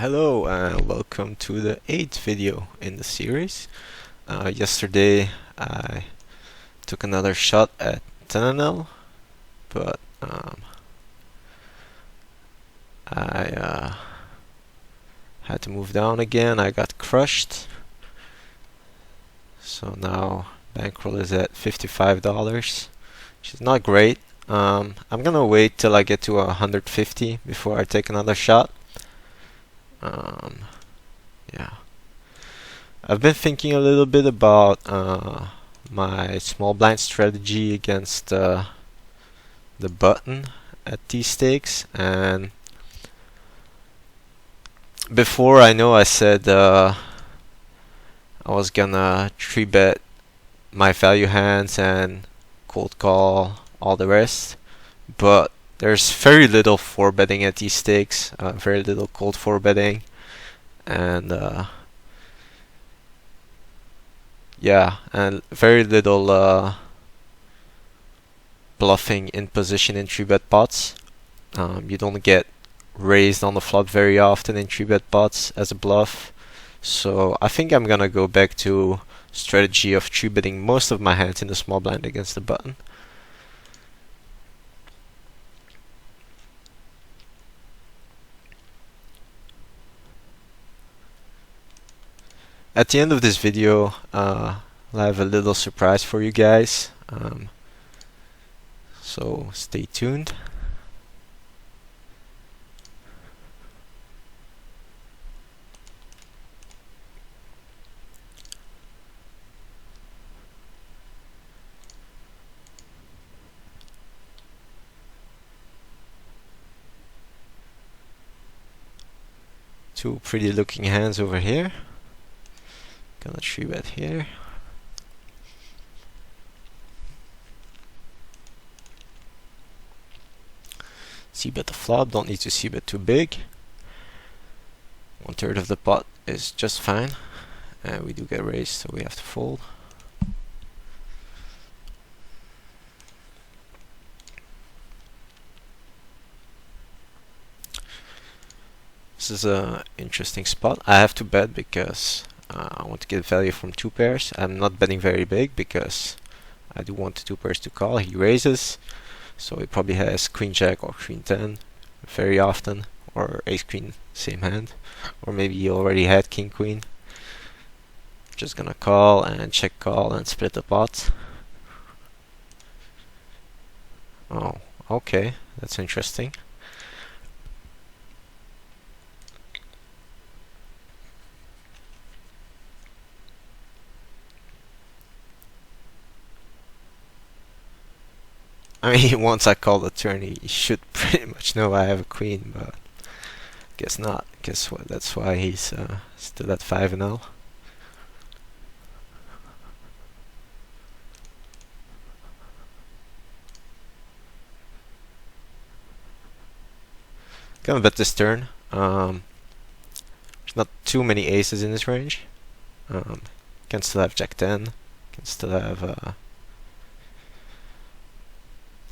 Hello and welcome to the 8th video in the series. Yesterday I took another shot at 10NL, but I had to move down again. I got crushed, so now bankroll is at $55, which is not great. I'm gonna wait till I get to 150 before I take another shot. Yeah. I've been thinking a little bit about my small blind strategy against the button at these stakes, and before I know I said I was gonna 3-bet my value hands and cold call all the rest, but there's very little 4-betting at these stakes, very little cold 4-betting, and yeah, and very little bluffing in position in 3-bet pots. You don't get raised on the flop very often in 3-bet pots as a bluff, so I think I'm gonna go back to strategy of 3-betting most of my hands in the small blind against the button. At the end of this video, I'll have a little surprise for you guys, so stay tuned. Two pretty looking hands over here. Gonna 3-bet here. C-bet the flop, don't need to C-bet too big. 1/3 of the pot is just fine. And we do get raised, so we have to fold. This is a interesting spot. I have to bet because I want to get value from 2 pairs. I'm not betting very big because I do want the 2 pairs to call. He raises, so he probably has queen jack or queen 10 very often, or ace queen, same hand, or maybe he already had king queen. Just gonna call and check call and split the pot. Oh, okay, that's interesting. I mean, once I call the turn, he should pretty much know I have a queen, but guess not. Guess what? That's why he's still at 5-0. Gonna bet this turn. There's not too many aces in this range. Can still have jack 10. Can still have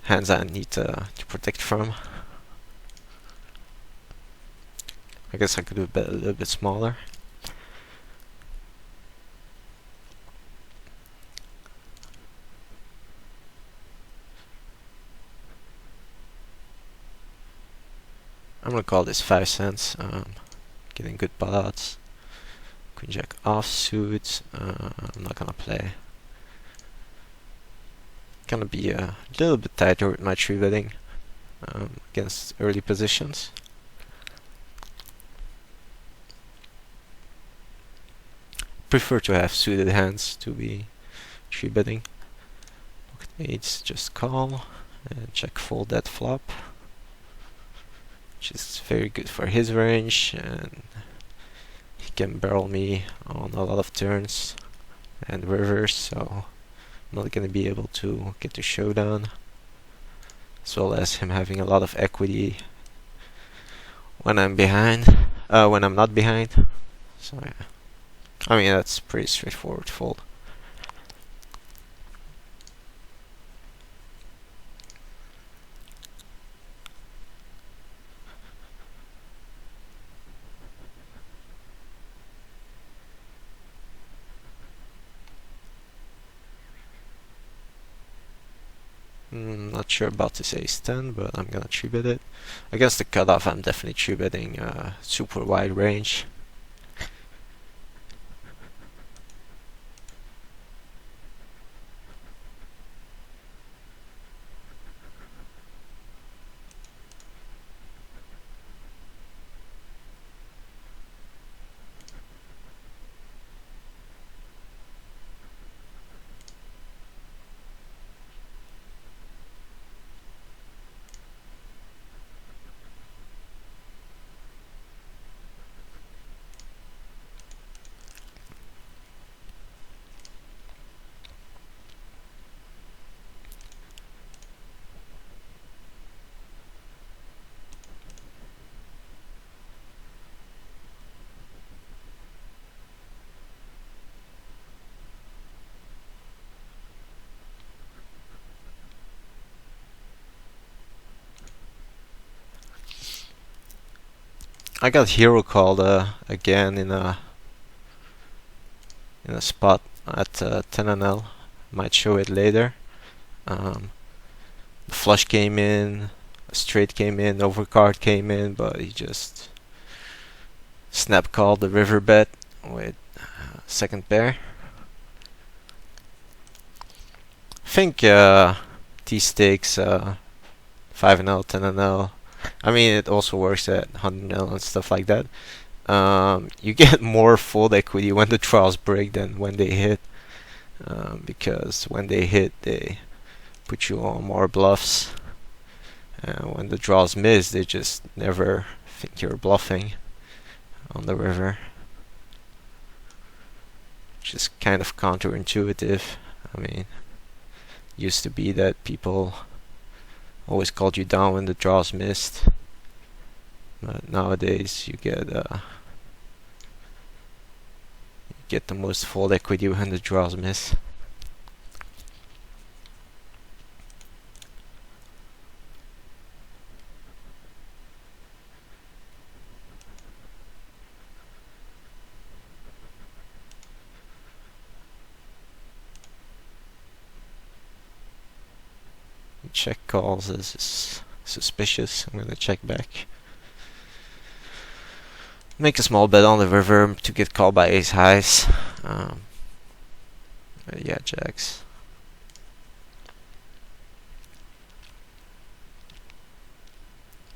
hands I need to protect from. I guess I could have bet a little bit smaller. I'm gonna call this 5 cents. Getting good pot odds. Queen jack offsuit. I'm not gonna play. Gonna be a little bit tighter with my 3-betting against early positions. Prefer to have suited hands to be 3-betting. Pocket eights, just call and check fold that flop, which is very good for his range, and he can barrel me on a lot of turns and rivers, so I'm not gonna be able to get to showdown, as well as him having a lot of equity when I'm behind, when I'm not behind. So yeah, I mean that's pretty straightforward fold. Not sure about this ace-10, but I'm gonna 3-bet it. Against the cutoff, I'm definitely 3-betting super wide range. I got hero called again in a spot at 10 L. Might show it later. The flush came in, a straight came in, overcard came in, but he just snap called the river bet with second pair. I think T stakes 5 L, 10 L. I mean, it also works at 100 L and stuff like that. You get more fold equity when the draws break than when they hit, because when they hit, they put you on more bluffs. When the draws miss, they just never think you're bluffing on the river, which is kind of counterintuitive. I mean, used to be that people always called you down when the draws missed, but nowadays you get the most fold equity when the draws miss. Check calls is suspicious. I'm gonna check back. Make a small bet on the river to get called by ace highs. Yeah, jacks.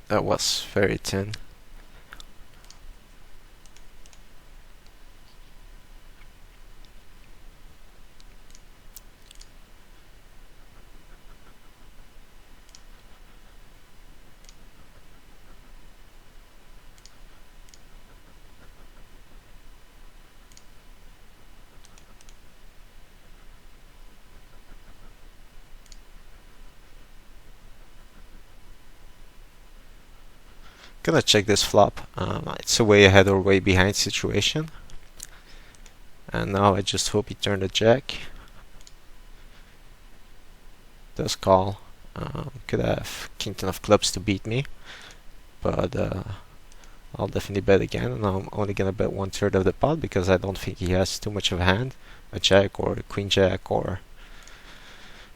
That was very thin. Gonna check this flop. It's a way ahead or way behind situation. And now I just hope he turned a jack. Does call. Could have king ten of clubs to beat me, but I'll definitely bet again, and I'm only gonna bet 1/3 of the pot because I don't think he has too much of a hand. A jack or a queen jack or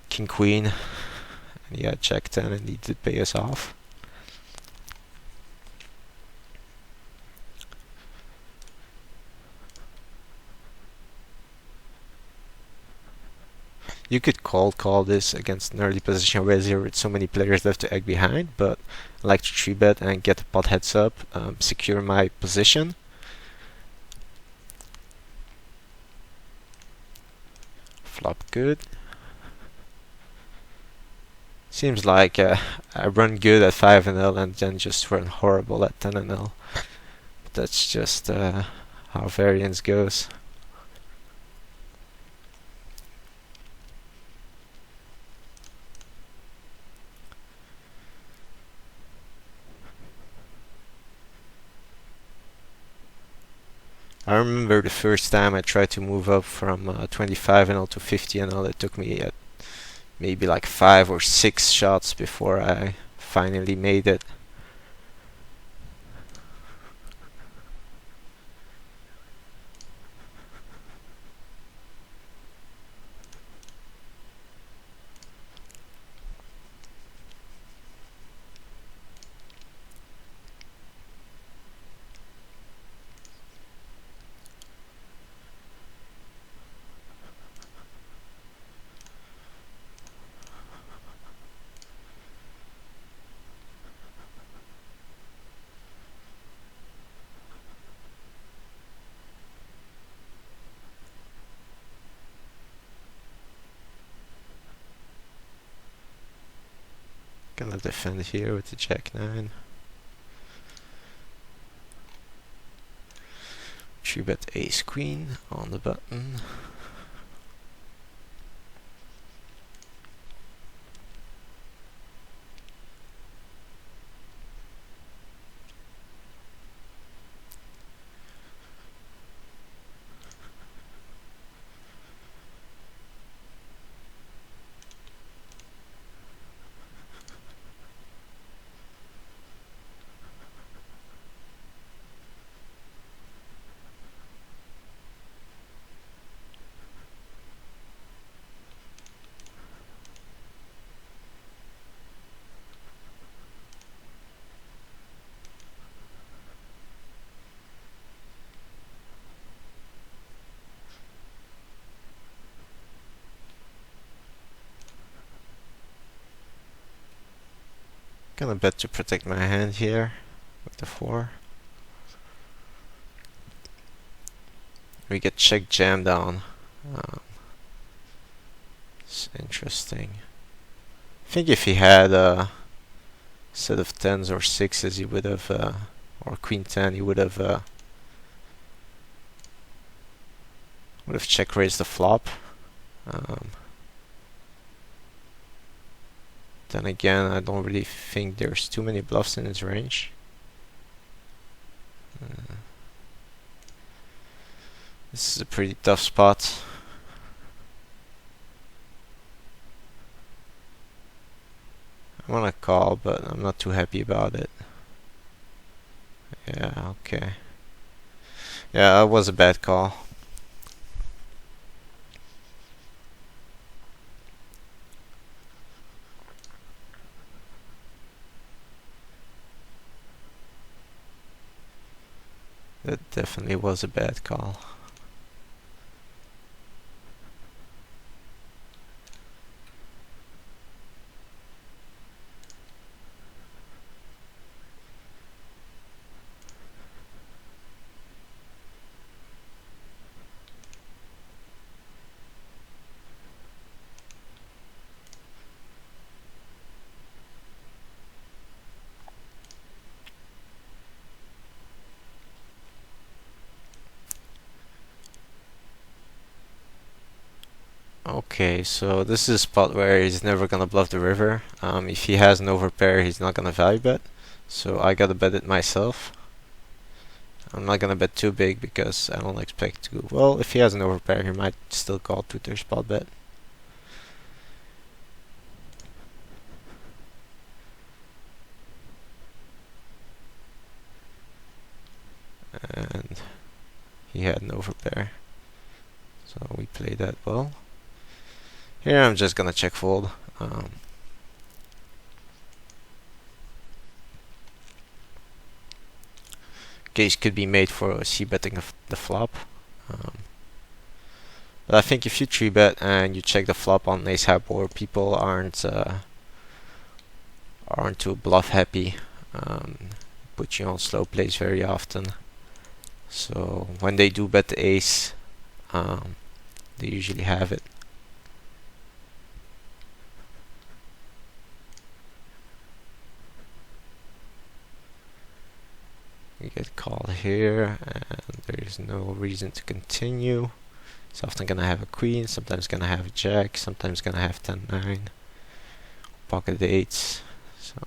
king queen. And yeah, jack 10, and he did pay us off. You could call this against an early position where there are so many players left to egg behind, but I like to 3-bet and get the pot heads up, secure my position. Flop good. Seems like I run good at 5 L and then just run horrible at 10 L. But that's just how variance goes. I remember the first time I tried to move up from 25 L to 50 L, it took me maybe like 5 or 6 shots before I finally made it. of defend here with the Jack 9. 3-bet Ace Queen on the button. Gonna bet to protect my hand here with the 4. We get check jam down. It's interesting. I think if he had a set of 10s or 6s, he would have, or Queen 10, he would have check raised the flop. Then again, I don't really think there's too many bluffs in his range. This is a pretty tough spot. I want to call, but I'm not too happy about it. Yeah, okay. Yeah, that was a bad call. That definitely was a bad call. Okay, so this is a spot where he's never gonna bluff the river. If he has an overpair, he's not gonna value bet. So I gotta bet it myself. I'm not gonna bet too big because I don't expect to. Well, if he has an overpair, he might still call 2-tier spot bet. And he had an overpair, so we played that well. Here I'm just gonna check fold. Case could be made for c-betting the flop. But I think if you 3-bet and you check the flop on ace high board, people aren't too bluff happy. Put you on slow plays very often. So when they do bet the ace, they usually have it. We get called here, and there is no reason to continue. It's often gonna have a queen, sometimes gonna have a jack, sometimes gonna have 10-9, pocket eights. So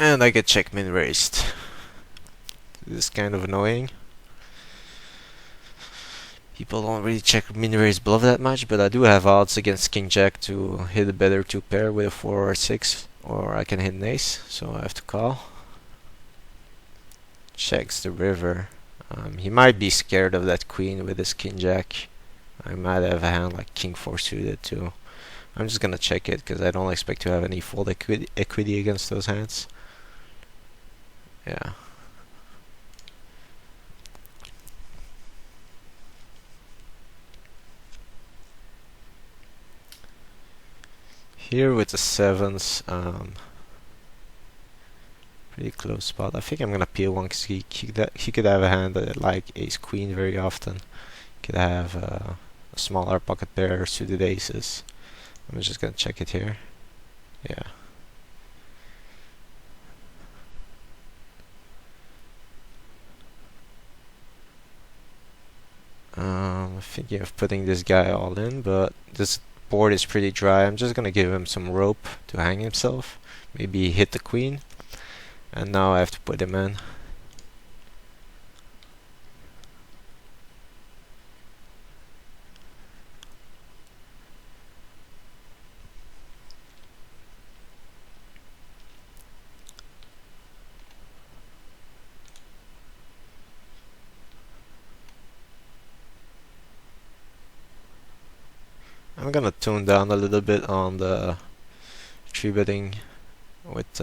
and I get check min raised. This is kind of annoying. People don't really check min raise bluff that much, but I do have odds against king jack to hit a better 2-pair with a 4 or 6, or I can hit an ace, so I have to call. checks the river. He might be scared of that queen with his king jack. I might have a hand like king 4 suited too. I'm just gonna check it because I don't expect to have any fold equity against those hands. Yeah. Here with the sevens, pretty close spot. I think I'm gonna peel one because he could have a hand that like ace queen very often. Could have a smaller pocket pair, suited aces. I'm just gonna check it here. Yeah. I'm thinking of putting this guy all in, but this board is pretty dry. I'm just gonna give him some rope to hang himself. Maybe hit the queen. And now I have to put him in. I'm gonna tone down a little bit on the 3-betting with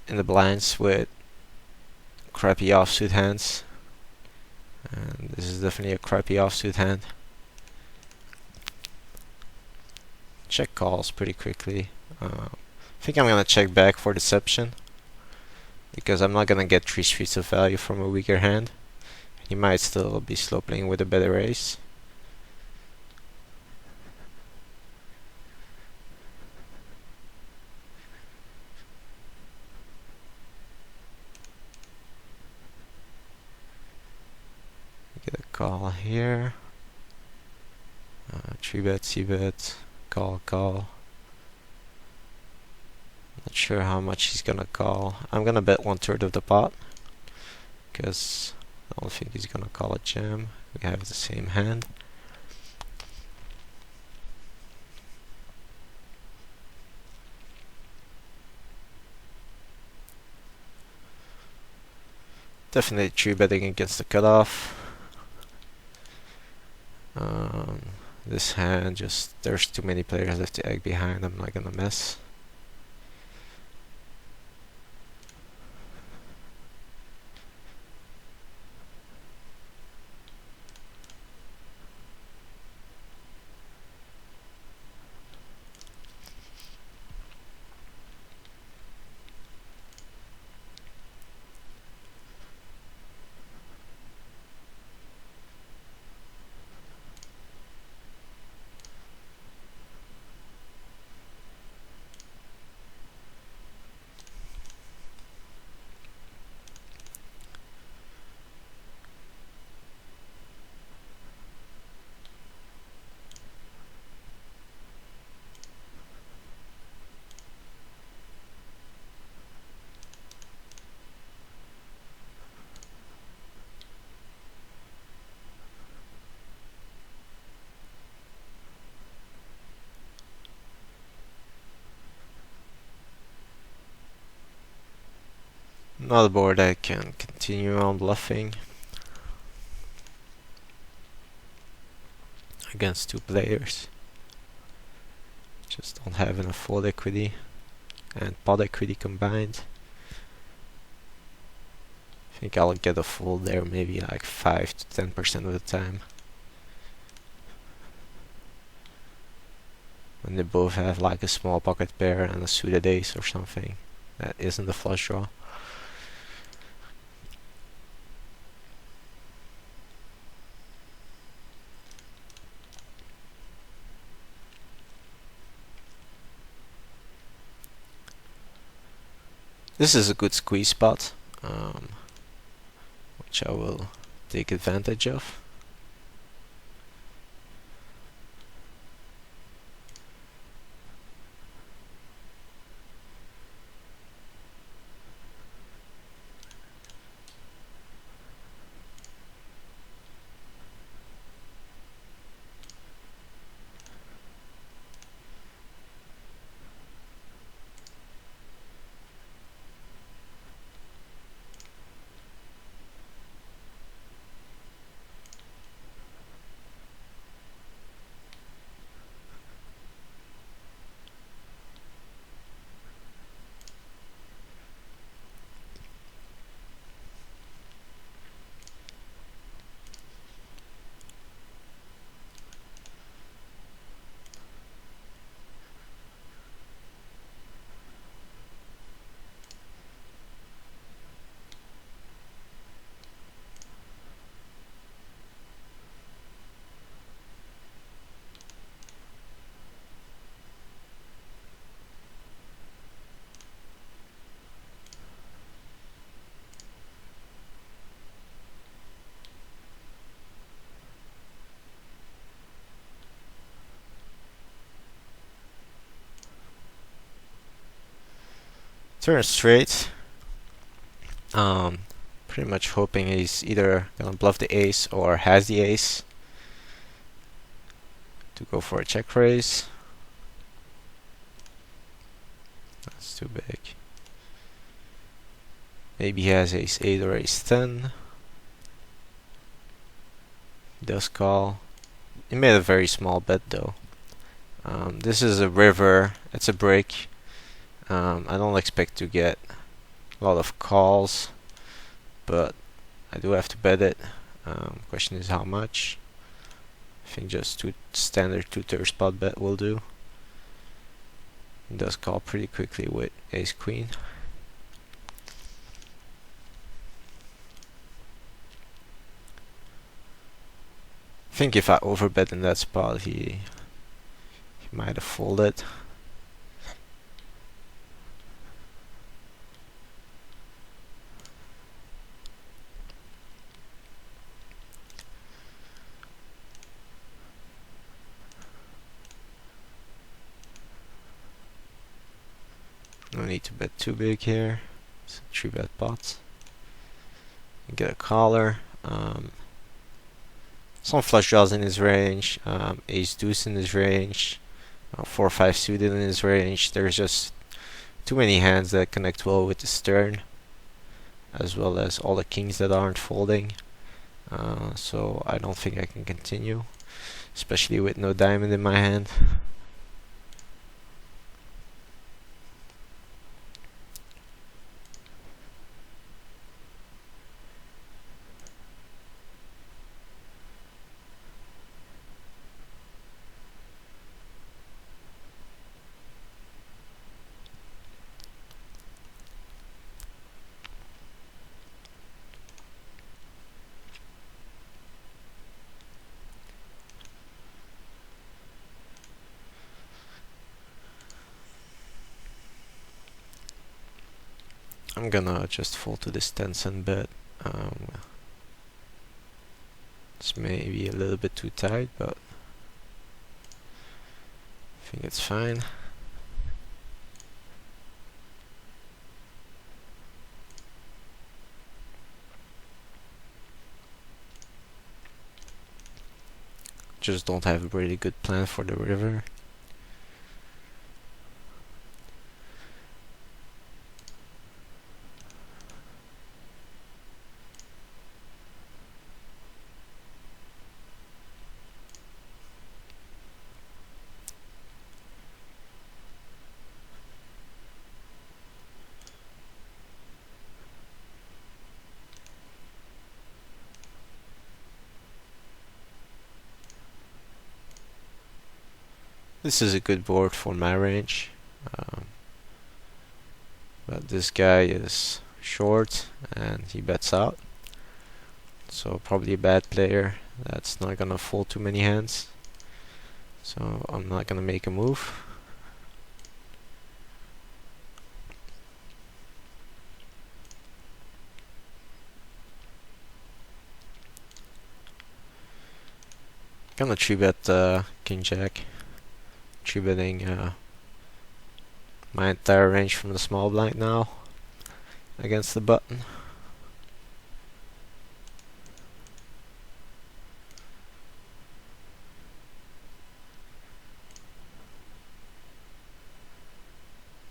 in the blinds with crappy offsuit hands, and this is definitely a crappy offsuit hand. Check calls pretty quickly. I think I'm gonna check back for deception because I'm not gonna get 3 streets of value from a weaker hand. He might still be slow playing with a better ace. Get a call here. 3-bet, c-bet, call, call. Not sure how much he's gonna call. I'm gonna bet 1/3 of the pot because I don't think he's gonna call a jam. We have the same hand. Definitely 3-betting against the cutoff. This hand just, there's too many players left to egg behind. I'm not gonna mess. Not a board I can continue on bluffing against 2 players. Just don't have enough fold equity and pot equity combined. I think I'll get a fold there maybe like 5 to 10% of the time. When they both have like a small pocket pair and a suited ace or something that isn't a flush draw. This is a good squeeze spot, which I will take advantage of. Turn straight. Pretty much hoping he's either gonna bluff the ace or has the ace to go for a check raise. That's too big. Maybe he has ace 8 or ace 10. He does call. He made a very small bet though. This is a river, it's a break. I don't expect to get a lot of calls, but I do have to bet it. Question is how much. I think just standard 2/3 spot bet will do. He does call pretty quickly with ace queen. I think if I overbet in that spot, he might have folded. No need to bet too big here. It's a 3-bet pot. Get a caller. Some flush draws in his range. Ace deuce in his range. 4-5 suited in his range. There's just too many hands that connect well with the stern, as well as all the kings that aren't folding. So I don't think I can continue, especially with no diamond in my hand. I'm gonna just fold to this 10-cent bet. It's maybe a little bit too tight, but I think it's fine. Just don't have a really good plan for the river. This is a good board for my range, but this guy is short and he bets out, so probably a bad player that's not gonna fold too many hands, so I'm not gonna make a move. Gonna 3-bet king jack. 3-betting my entire range from the small blind now against the button.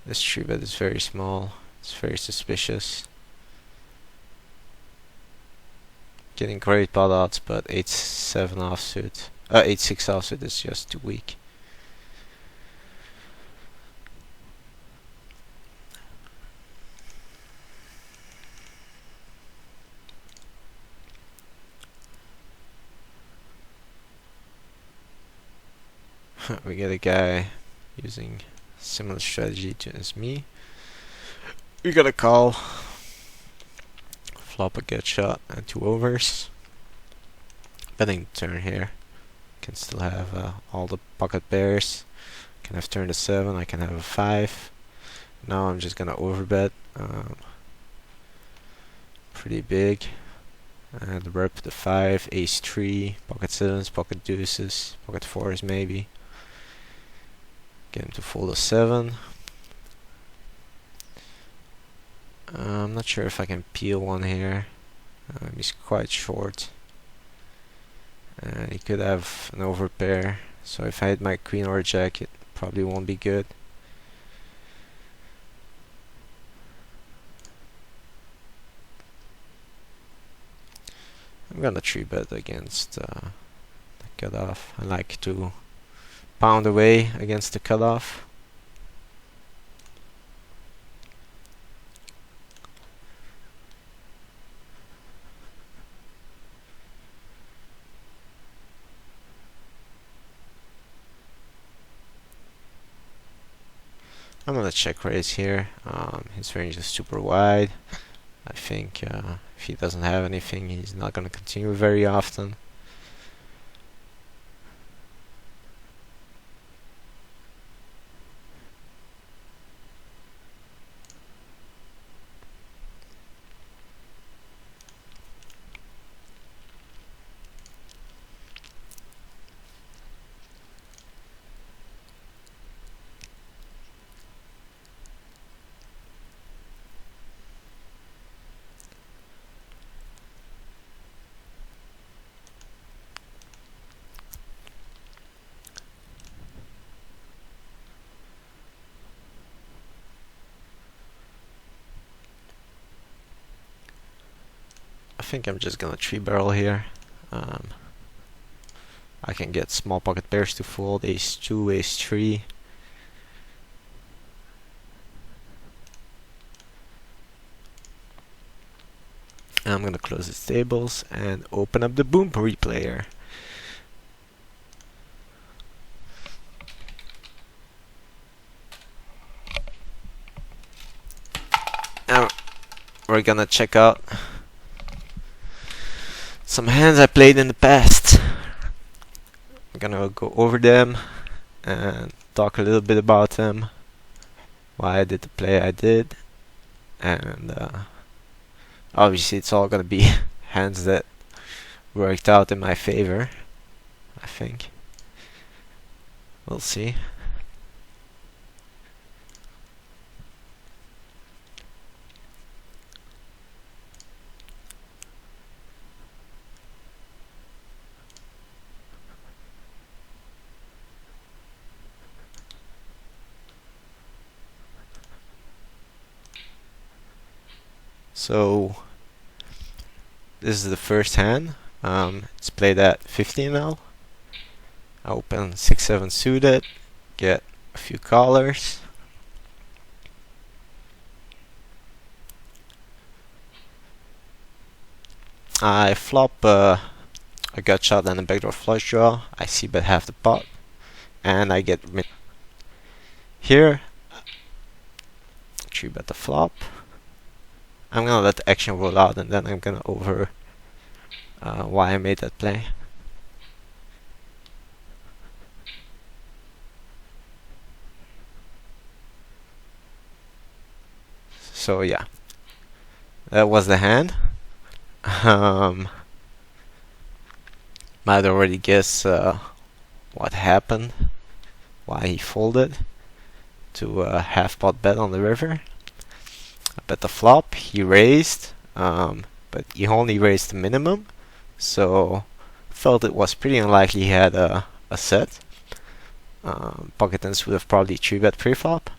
This 3-bet is very small. It's very suspicious. Getting great pot odds, but 8-7 offsuit, 8-6 offsuit is just too weak. We get a guy using similar strategy as me. We got a call, flop a get shot, and 2 overs. Betting the turn here. Can still have all the pocket pairs. Can have turned a 7. I can have a 5. Now I'm just gonna overbet. Pretty big. And rep the 5, ace 3, pocket 7s, pocket deuces, pocket 4s maybe. Get him to fold a 7. I'm not sure if I can peel one here. He's quite short. And he could have an overpair. So if I hit my queen or jack, it probably won't be good. I'm gonna 3-bet against the cutoff. I like to pound away against the cutoff. I'm gonna check raise here. His range is super wide. I think if he doesn't have anything, he's not gonna continue very often. I think I'm just gonna 3-barrel here. I can get small pocket pairs to fold, ace 2, ace 3. And I'm gonna close the tables and open up the boom replayer. Now we're gonna check out some hands I played in the past. I'm gonna go over them and talk a little bit about them, why I did the play I did, and obviously it's all gonna be hands that worked out in my favor, I think. We'll see. So this is the first hand. It's played at 15 now. I open 6-7 suited, get a few callers. I flop a gut shot and a backdoor flush draw. I see bet half the pot, and I get mid. Here, 3-bet the flop. I'm gonna let the action roll out, and then I'm gonna over why I made that play. So yeah, that was the hand. Might already guess what happened, why he folded to a half pot bet on the river. I bet the flop, he raised, but he only raised the minimum, so felt it was pretty unlikely he had a set. Pocket tens would have probably 3-bet pre-flop,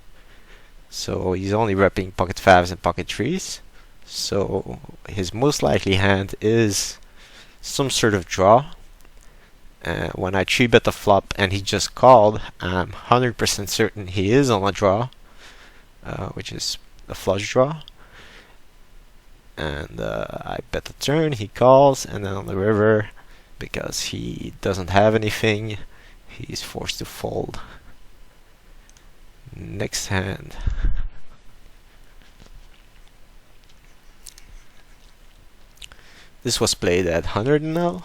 so he's only repping pocket 5s and pocket 3s, so his most likely hand is some sort of draw. When I 3-bet the flop and he just called, I'm 100% certain he is on a draw, which is a flush draw. And I bet the turn, he calls, and then on the river, because he doesn't have anything, he's forced to fold. Next hand. This was played at 100 now.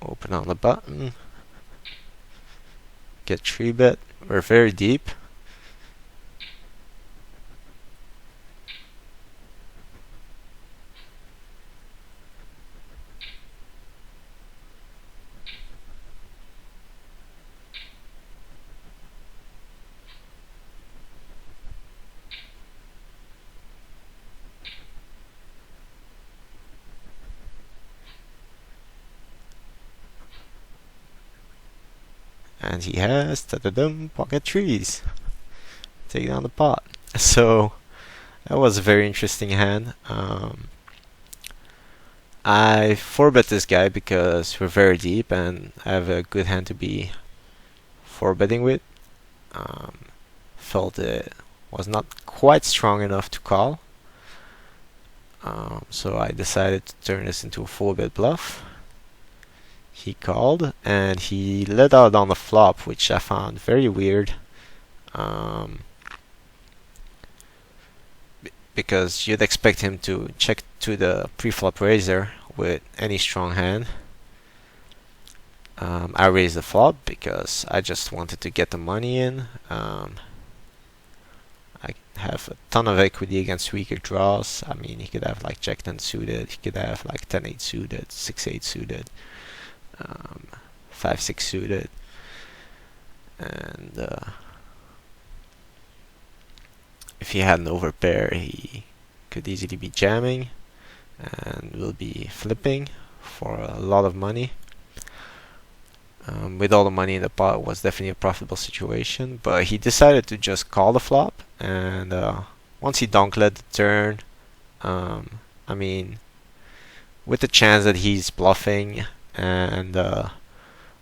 Open on the button. Get 3-bet. We're very deep. and he has pocket trees. Take down the pot. So that was a very interesting hand. I 4-bet this guy because we're very deep and I have a good hand to be 4-betting with. Felt it was not quite strong enough to call. So I decided to turn this into a 4-bet bluff. He called and he let out on the flop, which I found very weird. Because you'd expect him to check to the pre-flop raiser with any strong hand. I raised the flop because I just wanted to get the money in. I have a ton of equity against weaker draws. I mean, he could have like Jack 10 suited, he could have like 10-8 suited, 6-8 suited, 5-6 suited, and if he had an overpair, he could easily be jamming and will be flipping for a lot of money. With all the money in the pot, it was definitely a profitable situation, but he decided to just call the flop, and once he donk led the turn, I mean, with the chance that he's bluffing and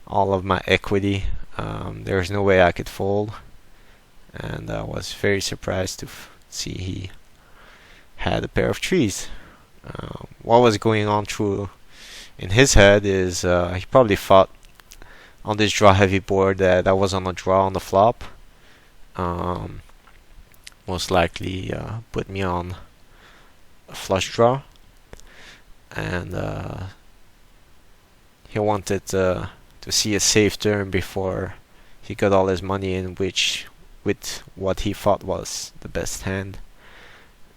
all of my equity, there's no way I could fold, and I was very surprised to see he had a pair of trees. What was going on through in his head is he probably thought on this draw heavy board that I was on a draw on the flop. Most likely put me on a flush draw, and he wanted to see a safe turn before he got all his money in, which with what he thought was the best hand.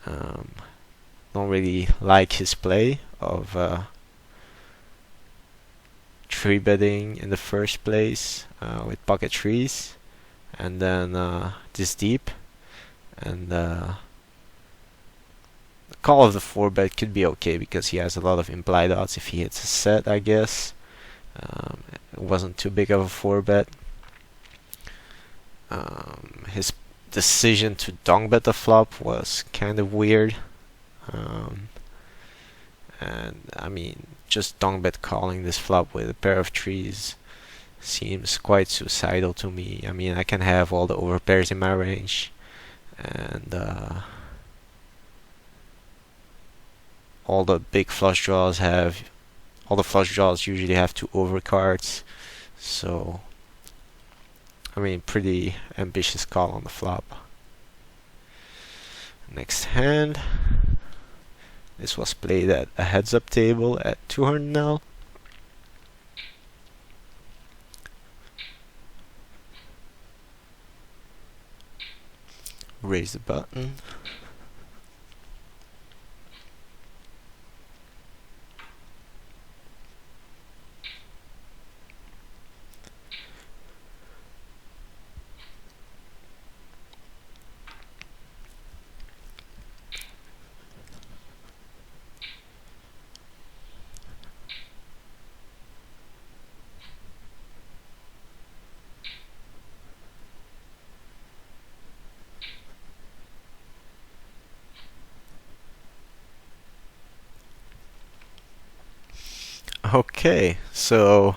Don't really like his play of 3-betting in the first place with pocket trees, and then this deep, and the call of the 4-bet could be okay because he has a lot of implied odds if he hits a set, I guess. It wasn't too big of a 4-bet. His decision to donk bet the flop was kind of weird. And I mean, just donk bet calling this flop with a pair of trees seems quite suicidal to me. I mean, I can have all the overpairs in my range, and all the big flush draws usually have 2 overcards, so I mean, pretty ambitious call on the flop. Next hand. This was played at a heads-up table at 200 now. Raise the button. Okay, so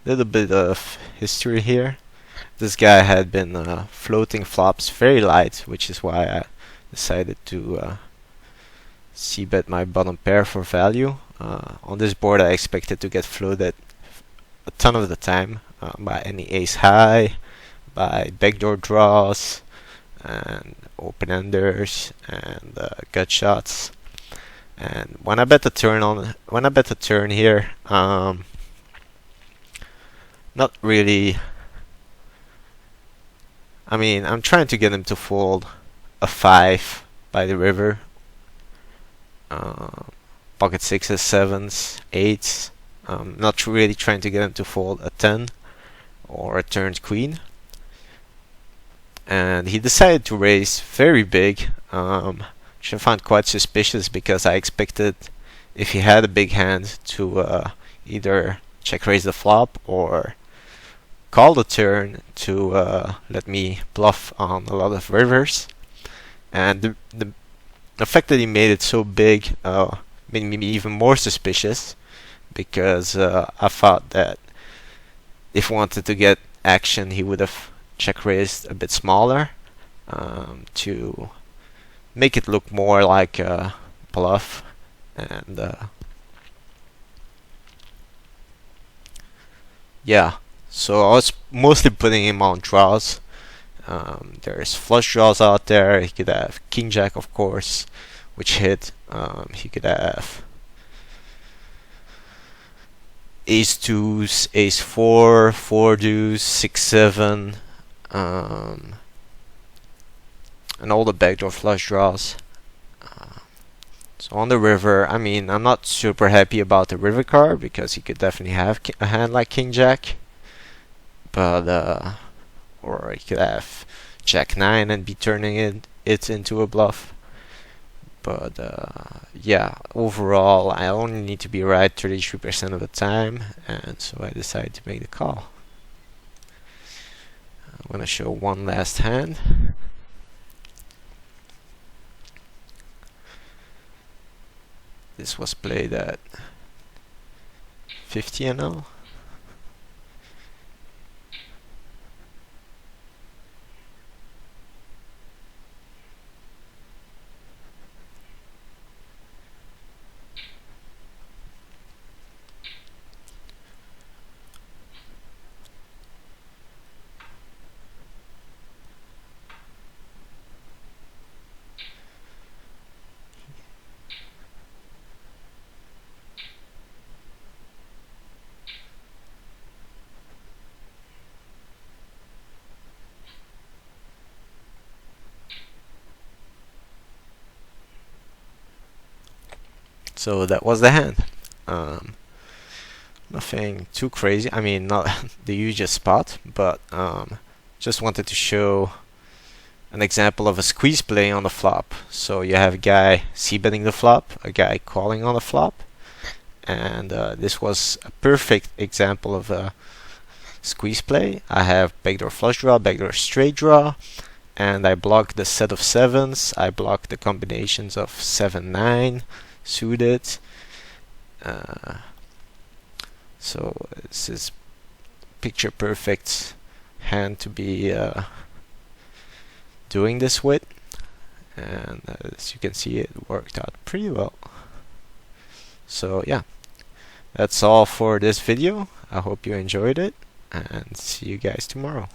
a little bit of history here. This guy had been floating flops very light, which is why I decided to c-bet my bottom pair for value. On this board I expected to get floated a ton of the time by any ace high, by backdoor draws, and open-enders, and gut shots. And when I bet the turn here, not really. I mean, I'm trying to get him to fold a 5 by the river, pocket 6s, 7s, 8s. Not really trying to get him to fold a 10 or a turned queen. And he decided to raise very big, which I found quite suspicious because I expected, if he had a big hand, to either check raise the flop or call the turn to let me bluff on a lot of rivers. And the fact that he made it so big made me even more suspicious, because I thought that if he wanted to get action, he would have check raised a bit smaller to make it look more like a bluff. And yeah, so I was mostly putting him on draws. There's flush draws out there. He could have king jack, of course, which hit. He could have ace deuce, ace four, four deuce, 6-7, and all the backdoor flush draws. So on the river, I mean, I'm not super happy about the river card, because he could definitely have a hand like king jack, but or he could have jack 9 and be turning it into a bluff. But yeah, overall I only need to be right 33% of the time, and so I decided to make the call. I'm gonna show one last hand. This was played at 50 NL. So that was the hand. Nothing too crazy. I mean, not the usual spot, but just wanted to show an example of a squeeze play on the flop. So you have a guy c-betting the flop, a guy calling on the flop, and this was a perfect example of a squeeze play. I have backdoor flush draw, backdoor straight draw, and I block the set of sevens. I block the combinations of 7-9 suited. So this is picture perfect hand to be doing this with, and as you can see, it worked out pretty well. So yeah, that's all for this video. I hope you enjoyed it, and see you guys tomorrow.